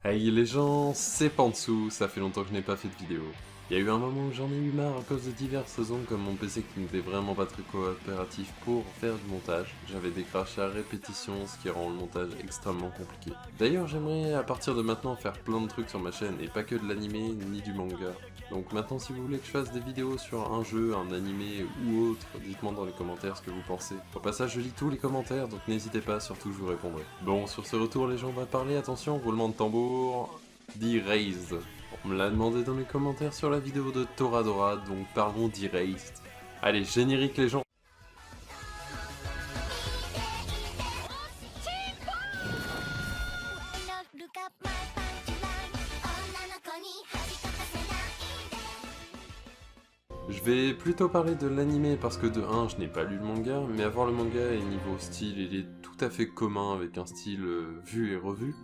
Hey les gens, c'est Pantsu, ça fait longtemps que je n'ai pas fait de vidéo. Il y a eu un moment où j'en ai eu marre à cause de diverses raisons comme mon PC qui n'était vraiment pas très coopératif pour faire du montage. J'avais des crashs à répétition, ce qui rend le montage extrêmement compliqué. D'ailleurs j'aimerais à partir de maintenant faire plein de trucs sur ma chaîne et pas que de l'animé ni du manga. Donc maintenant si vous voulez que je fasse des vidéos sur un jeu, un animé ou autre, dites-moi dans les commentaires ce que vous pensez. Au passage je lis tous les commentaires donc n'hésitez pas, surtout je vous répondrai. Bon sur ce retour les gens on va parler, attention, roulement de tambour, d'Erased. On me l'a demandé dans les commentaires sur la vidéo de Toradora, donc parlons d'Erased. Allez, générique les gens. Je vais plutôt parler de l'animé parce que de 1, je n'ai pas lu le manga, mais avoir le manga et niveau style, il est tout à fait commun avec un style vu et revu.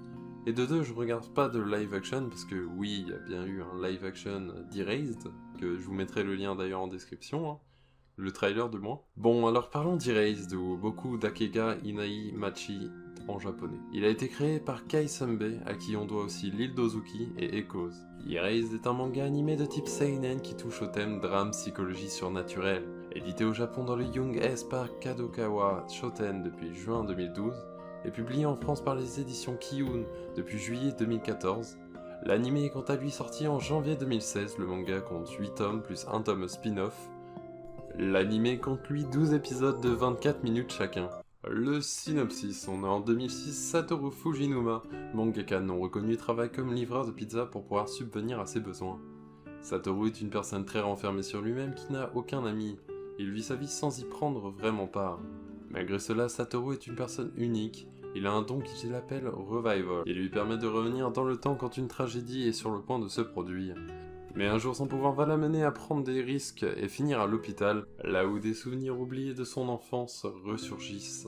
Et de 2, je regarde pas de live action parce que oui, il y a bien eu un live action d'Erased, que je vous mettrai le lien d'ailleurs en description, hein. Le trailer de moins. Bon, alors parlons d'Erased ou Boku Dakega Inai Machi en japonais. Il a été créé par Kai Sumbe, à qui on doit aussi l'île d'Ozuki et Echoes. Erased est un manga animé de type seinen qui touche au thème drame psychologie surnaturelle. Édité au Japon dans le Young S par Kadokawa Shoten depuis juin 2012, et publié en France par les éditions Kiyun depuis juillet 2014. L'anime est quant à lui sorti en janvier 2016, le manga compte 8 tomes plus un tome spin-off. L'anime compte lui 12 épisodes de 24 minutes chacun. Le synopsis, on a en 2006 Satoru Fujinuma, mangaka non reconnu, travaille comme livreur de pizza pour pouvoir subvenir à ses besoins. Satoru est une personne très renfermée sur lui-même qui n'a aucun ami. Il vit sa vie sans y prendre vraiment part. Malgré cela, Satoru est une personne unique. Il a un don qu'il appelle Revival. Il lui permet de revenir dans le temps quand une tragédie est sur le point de se produire. Mais un jour son pouvoir va l'amener à prendre des risques et finir à l'hôpital, là où des souvenirs oubliés de son enfance ressurgissent.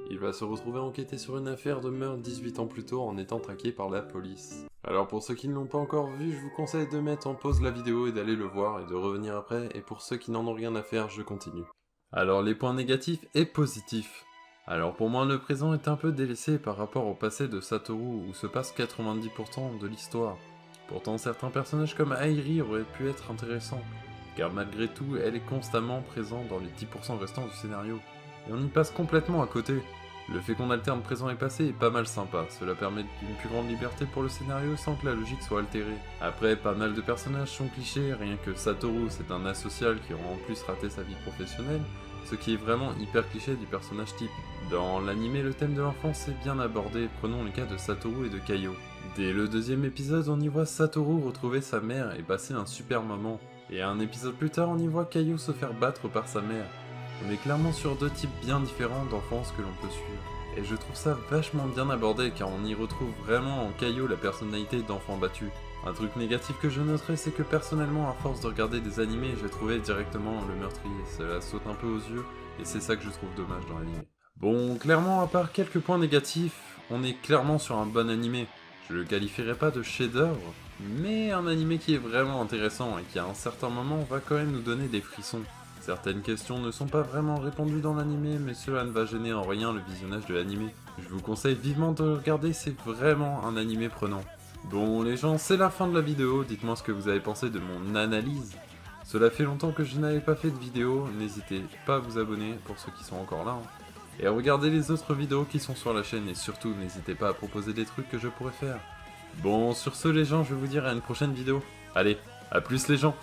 Il va se retrouver enquêté sur une affaire de meurtre 18 ans plus tôt en étant traqué par la police. Alors pour ceux qui ne l'ont pas encore vu, je vous conseille de mettre en pause la vidéo et d'aller le voir et de revenir après, et pour ceux qui n'en ont rien à faire, je continue. Alors les points négatifs et positifs. Alors pour moi le présent est un peu délaissé par rapport au passé de Satoru où se passe 90% de l'histoire. Pourtant certains personnages comme Airi auraient pu être intéressants, car malgré tout elle est constamment présente dans les 10% restants du scénario, et on y passe complètement à côté. Le fait qu'on alterne présent et passé est pas mal sympa, cela permet une plus grande liberté pour le scénario sans que la logique soit altérée. Après, pas mal de personnages sont clichés, rien que Satoru c'est un asocial qui aura en plus raté sa vie professionnelle, ce qui est vraiment hyper cliché du personnage type. Dans l'anime, le thème de l'enfance est bien abordé, prenons le cas de Satoru et de Kaio. Dès le deuxième épisode, on y voit Satoru retrouver sa mère et passer un super moment. Et un épisode plus tard, on y voit Kaio se faire battre par sa mère. On est clairement sur deux types bien différents d'enfance que l'on peut suivre. Et je trouve ça vachement bien abordé car on y retrouve vraiment en Kaio la personnalité d'enfant battu. Un truc négatif que je noterais, c'est que personnellement, à force de regarder des animés, j'ai trouvé directement le meurtrier. Cela saute un peu aux yeux, et c'est ça que je trouve dommage dans l'anime. Bon, clairement, à part quelques points négatifs, on est clairement sur un bon animé. Je le qualifierais pas de chef-d'œuvre, mais un animé qui est vraiment intéressant et qui à un certain moment va quand même nous donner des frissons. Certaines questions ne sont pas vraiment répondues dans l'anime, mais cela ne va gêner en rien le visionnage de l'anime. Je vous conseille vivement de le regarder, c'est vraiment un animé prenant. Bon les gens, c'est la fin de la vidéo, dites-moi ce que vous avez pensé de mon analyse. Cela fait longtemps que je n'avais pas fait de vidéo, n'hésitez pas à vous abonner pour ceux qui sont encore là. Et à regarder les autres vidéos qui sont sur la chaîne, et surtout n'hésitez pas à proposer des trucs que je pourrais faire. Bon, sur ce les gens, je vais vous dire à une prochaine vidéo. Allez, à plus les gens!